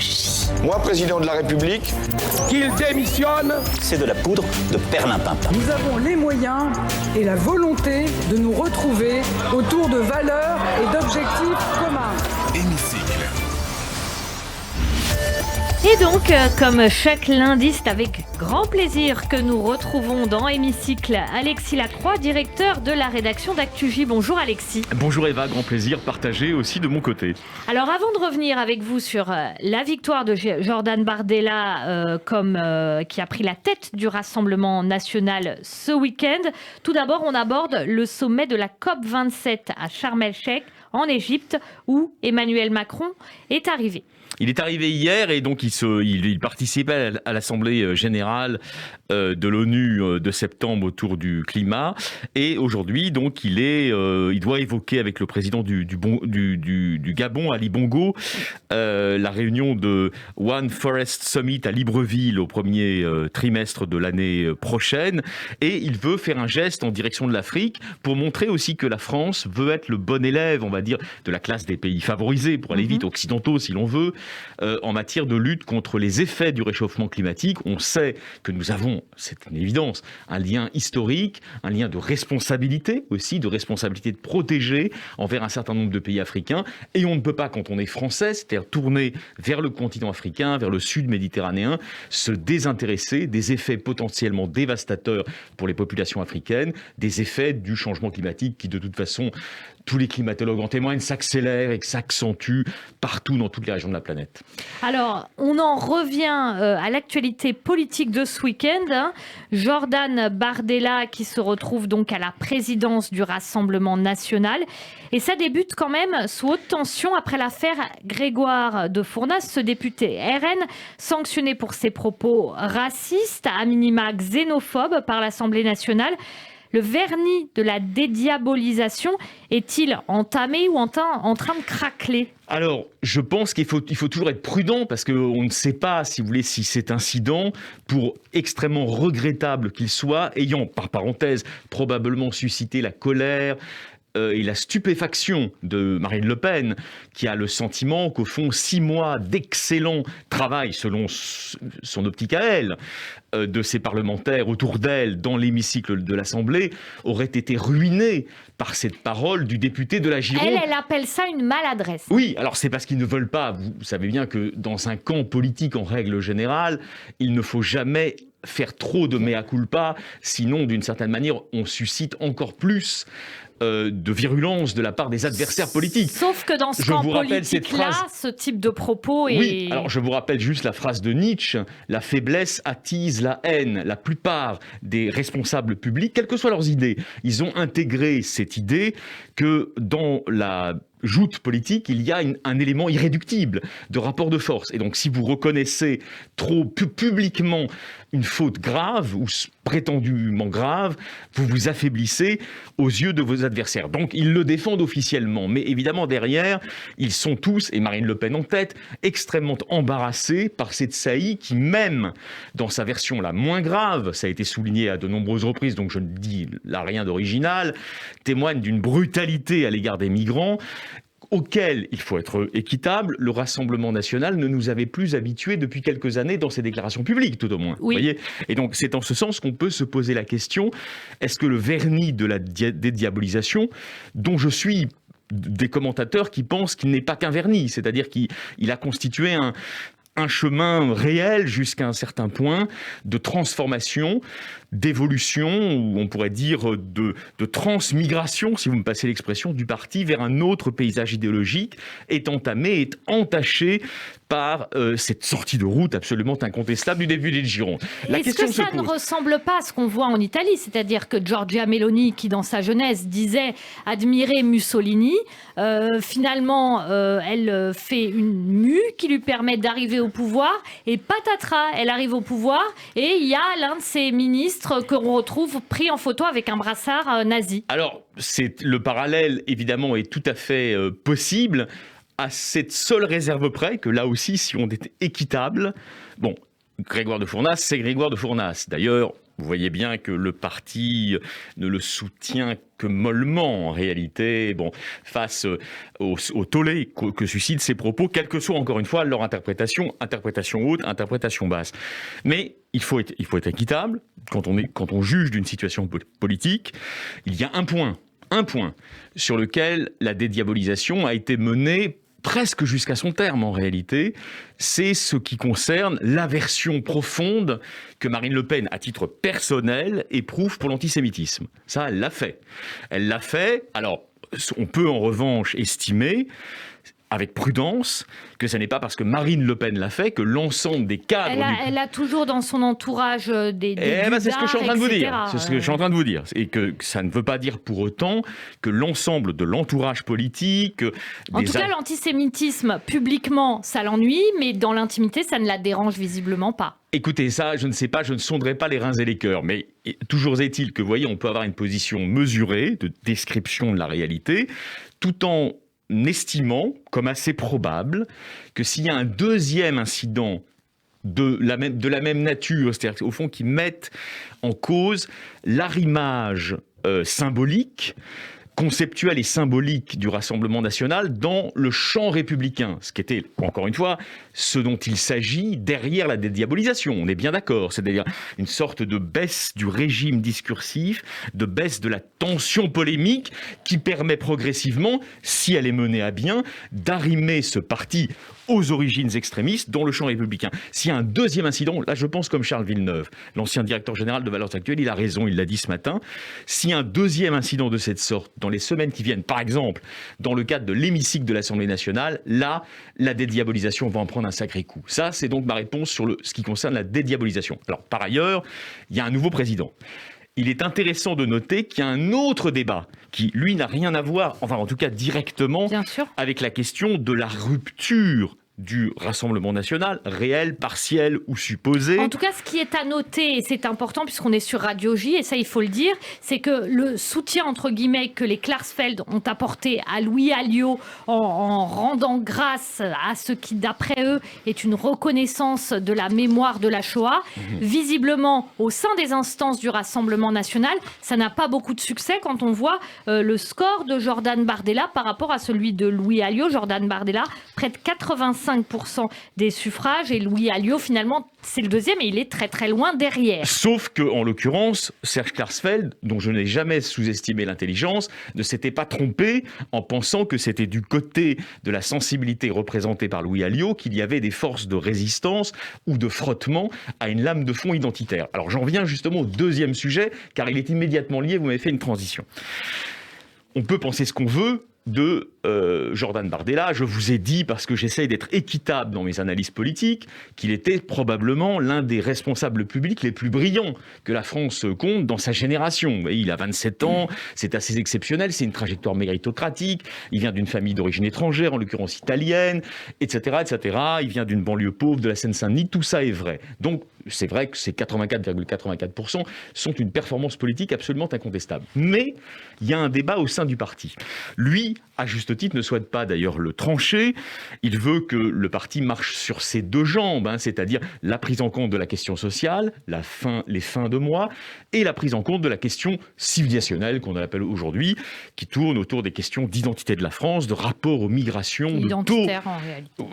magie. Moi, président de la République, qu'il démissionne. C'est de la poudre de perlimpinpin. Nous avons les moyens et la volonté de nous retrouver autour de valeurs et d'objectifs communs. Hémicycle. Et donc, comme chaque lundi, c'est avec grand plaisir que nous retrouvons dans Hémicycle Alexis Lacroix, directeur de la rédaction d'ActuJ. Bonjour Alexis. Bonjour Eva, grand plaisir partagé aussi de mon côté. Alors avant de revenir avec vous sur la victoire de Jordan Bardella qui a pris la tête du Rassemblement national ce week-end, tout d'abord on aborde le sommet de la COP27 à Sharm el-Sheikh en Égypte où Emmanuel Macron est arrivé. Il est arrivé hier et donc il participait à l'Assemblée générale de l'ONU de septembre autour du climat. Et aujourd'hui, donc, il doit évoquer avec le président du Gabon, Ali Bongo, la réunion de One Forest Summit à Libreville au premier trimestre de l'année prochaine. Et il veut faire un geste en direction de l'Afrique pour montrer aussi que la France veut être le bon élève, on va dire, de la classe des pays favorisés, pour aller vite, occidentaux si l'on veut, en matière de lutte contre les effets du réchauffement climatique. On sait que nous avons, c'est une évidence, un lien historique, un lien de responsabilité aussi, de responsabilité de protéger envers un certain nombre de pays africains. Et on ne peut pas, quand on est français, c'est-à-dire tourner vers le continent africain, vers le sud méditerranéen, se désintéresser des effets potentiellement dévastateurs pour les populations africaines, des effets du changement climatique qui, de toute façon, tous les climatologues en témoignent, s'accélèrent et s'accentuent partout dans toutes les régions de la planète. Alors, on en revient à l'actualité politique de ce week-end. Jordan Bardella qui se retrouve donc à la présidence du Rassemblement national. Et ça débute quand même sous haute tension après l'affaire Grégoire de Fournas, ce député RN sanctionné pour ses propos racistes, à minima xénophobes par l'Assemblée nationale. Le vernis de la dédiabolisation est-il entamé ou en train de craqueler ? Alors, je pense qu'il faut toujours être prudent parce qu'on ne sait pas, si vous voulez, si cet incident, pour extrêmement regrettable qu'il soit, ayant, par parenthèse, probablement suscité la colère, et la stupéfaction de Marine Le Pen, qui a le sentiment qu'au fond, 6 mois d'excellent travail, selon son optique à elle, de ses parlementaires autour d'elle dans l'hémicycle de l'Assemblée, auraient été ruinés par cette parole du député de la Gironde. Elle appelle ça une maladresse. Oui, alors c'est parce qu'ils ne veulent pas. Vous savez bien que dans un camp politique, en règle générale, il ne faut jamais faire trop de mea culpa, sinon, d'une certaine manière, on suscite encore plus de virulence de la part des adversaires politiques. Sauf que dans ce camp politique-là, ce type de propos est... Oui, alors je vous rappelle juste la phrase de Nietzsche, « La faiblesse attise la haine ». La plupart des responsables publics, quelles que soient leurs idées, ils ont intégré cette idée que dans la joute politique, il y a un élément irréductible de rapport de force. Et donc, si vous reconnaissez trop publiquement une faute grave ou prétendument grave, vous vous affaiblissez aux yeux de vos adversaires. Donc, ils le défendent officiellement. Mais évidemment, derrière, ils sont tous, et Marine Le Pen en tête, extrêmement embarrassés par cette saillie qui, même dans sa version la moins grave, ça a été souligné à de nombreuses reprises, donc je ne dis là rien d'original, témoigne d'une brutalité à l'égard des migrants, auquel, il faut être équitable, le Rassemblement national ne nous avait plus habitués depuis quelques années dans ses déclarations publiques, tout au moins. Oui. Vous voyez ? Et donc, c'est en ce sens qu'on peut se poser la question, est-ce que le vernis de la dédiabolisation, dont je suis des commentateurs qui pensent qu'il n'est pas qu'un vernis, c'est-à-dire qu'il a constitué un chemin réel jusqu'à un certain point de transformation, d'évolution, ou on pourrait dire de transmigration, si vous me passez l'expression, du parti vers un autre paysage idéologique, est entamé, est entaché par cette sortie de route absolument incontestable du début des Girondes. Est-ce que ça ne ressemble pas à ce qu'on voit en Italie ? C'est-à-dire que Giorgia Meloni, qui dans sa jeunesse disait admirer Mussolini, finalement, elle fait une mue qui lui permet d'arriver au pouvoir, et patatras, elle arrive au pouvoir, et il y a l'un de ses ministres qu'on retrouve pris en photo avec un brassard nazi. Alors, le parallèle, évidemment, est tout à fait possible, à cette seule réserve près que là aussi, si on était équitable, bon, Grégoire de Fournas, c'est Grégoire de Fournas. D'ailleurs, Vous voyez bien que le parti ne le soutient que mollement, en réalité, face au tollé que suscitent ces propos, quelle que soit, encore une fois, leur interprétation haute, interprétation basse. Mais il faut être équitable. Quand on juge d'une situation politique, il y a un point sur lequel la dédiabolisation a été menée presque jusqu'à son terme en réalité, c'est ce qui concerne l'aversion profonde que Marine Le Pen, à titre personnel, éprouve pour l'antisémitisme. Ça, elle l'a fait. Alors, on peut en revanche estimer, avec prudence, que ce n'est pas parce que Marine Le Pen l'a fait que l'ensemble des cadres... Elle a toujours dans son entourage des c'est ce que je suis en train de vous etc. dire. C'est ce que je suis en train de vous dire. Et que ça ne veut pas dire pour autant que l'ensemble de l'entourage politique... En tout cas, l'antisémitisme, publiquement, ça l'ennuie, mais dans l'intimité, ça ne la dérange visiblement pas. Écoutez, ça, je ne sais pas, je ne sonderai pas les reins et les cœurs, mais toujours est-il que, vous voyez, on peut avoir une position mesurée de description de la réalité, tout en estimant comme assez probable que s'il y a un deuxième incident de la même nature, c'est-à-dire au fond qui mette en cause l'arrimage symbolique, conceptuel et symbolique du Rassemblement national dans le champ républicain, ce qui était, encore une fois, ce dont il s'agit derrière la dédiabolisation, on est bien d'accord, c'est-à-dire une sorte de baisse du régime discursif, de baisse de la tension polémique qui permet progressivement, si elle est menée à bien, d'arrimer ce parti aux origines extrémistes dans le champ républicain. S'il y a un deuxième incident, là je pense comme Charles Villeneuve, l'ancien directeur général de Valeurs Actuelles, il a raison, il l'a dit ce matin, s'il y a un deuxième incident de cette sorte dans les semaines qui viennent, par exemple dans le cadre de l'hémicycle de l'Assemblée nationale, là la dédiabolisation va en prendre un sacré coup. Ça c'est donc ma réponse sur ce qui concerne la dédiabolisation. Alors par ailleurs, il y a un nouveau président. Il est intéressant de noter qu'il y a un autre débat qui, lui, n'a rien à voir, enfin en tout cas directement, avec la question de la rupture du Rassemblement national, réel, partiel ou supposé. En tout cas, ce qui est à noter, et c'est important puisqu'on est sur Radio J, et ça il faut le dire, c'est que le soutien entre guillemets que les Klarsfeld ont apporté à Louis Alliot en rendant grâce à ce qui, d'après eux, est une reconnaissance de la mémoire de la Shoah, visiblement au sein des instances du Rassemblement national, ça n'a pas beaucoup de succès quand on voit le score de Jordan Bardella par rapport à celui de Louis Alliot. Jordan Bardella, près de 85% des suffrages, et Louis Alliot, finalement, c'est le deuxième et il est très très loin derrière. Sauf que, en l'occurrence, Serge Klarsfeld, dont je n'ai jamais sous-estimé l'intelligence, ne s'était pas trompé en pensant que c'était du côté de la sensibilité représentée par Louis Alliot qu'il y avait des forces de résistance ou de frottement à une lame de fond identitaire. Alors j'en viens justement au deuxième sujet, car il est immédiatement lié, vous m'avez fait une transition. On peut penser ce qu'on veut de Jordan Bardella. Je vous ai dit, parce que j'essaye d'être équitable dans mes analyses politiques, qu'il était probablement l'un des responsables publics les plus brillants que la France compte dans sa génération. Vous voyez, il a 27 ans, c'est assez exceptionnel, c'est une trajectoire méritocratique, il vient d'une famille d'origine étrangère, en l'occurrence italienne, etc., etc. Il vient d'une banlieue pauvre de la Seine-Saint-Denis, tout ça est vrai. Donc, c'est vrai que ces 84,84% sont une performance politique absolument incontestable. Mais il y a un débat au sein du parti. Lui, à juste titre, ne souhaite pas d'ailleurs le trancher. Il veut que le parti marche sur ses deux jambes, c'est-à-dire la prise en compte de la question sociale, les fins de mois, et la prise en compte de la question civilisationnelle, qu'on appelle aujourd'hui, qui tourne autour des questions d'identité de la France, de rapport aux migrations, identitaire en réalité.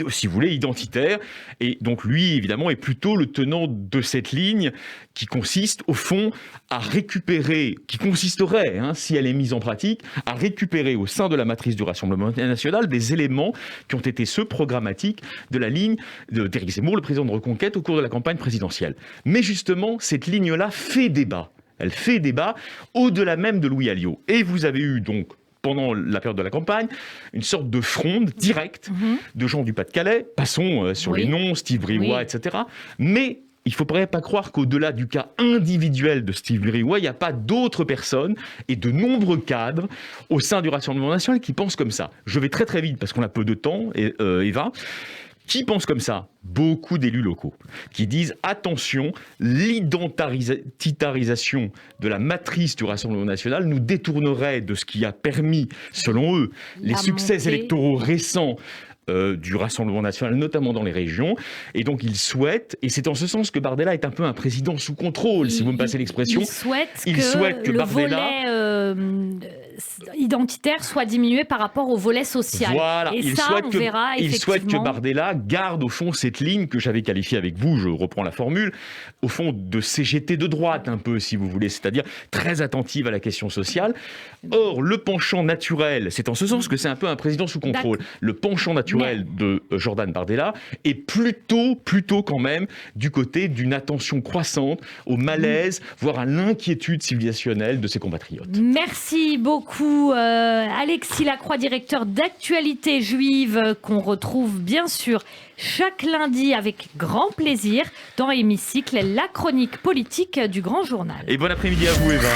Si vous voulez, identitaire. Et donc lui, évidemment, est plutôt le tenant de cette ligne qui consiste, au fond, à récupérer, qui consisterait, si elle est mise en pratique, à récupérer au sein de la matrice du Rassemblement national des éléments qui ont été ceux programmatiques de la ligne d'Éric Zemmour, le président de Reconquête, au cours de la campagne présidentielle. Mais justement, cette ligne-là fait débat. Elle fait débat au-delà même de Louis Alliot. Et vous avez eu donc, pendant la période de la campagne, une sorte de fronde directe de gens du Pas-de-Calais. Passons sur les noms, Steve Briouat, etc. Mais il ne faudrait pas croire qu'au-delà du cas individuel de Steve Briouat, il n'y a pas d'autres personnes et de nombreux cadres au sein du Rassemblement national qui pensent comme ça. Je vais très très vite parce qu'on a peu de temps, Eva. Qui pensent comme ça? Beaucoup d'élus locaux qui disent attention, l'identitarisation de la matrice du Rassemblement national nous détournerait de ce qui a permis, selon eux, les succès électoraux récents du Rassemblement national, notamment dans les régions. Et donc, il souhaite, et c'est en ce sens que Bardella est un peu un président sous contrôle, si vous me passez l'expression. Il souhaite que le volet identitaire soit diminué par rapport au volet social. Voilà, et ça, on verra effectivement. Il souhaite que Bardella garde, au fond, cette ligne que j'avais qualifiée avec vous, je reprends la formule, au fond, de CGT de droite, un peu, si vous voulez, c'est-à-dire très attentive à la question sociale. Or, le penchant naturel, c'est en ce sens que c'est un peu un président sous contrôle, le penchant naturel de Jordan Bardella est plutôt quand même du côté d'une attention croissante au malaise, voire à l'inquiétude civilisationnelle de ses compatriotes. Merci beaucoup Alexis Lacroix, directeur d'Actualité Juive, qu'on retrouve bien sûr chaque lundi avec grand plaisir dans Hémicycle, la chronique politique du Grand Journal. Et bon après-midi à vous, Eva.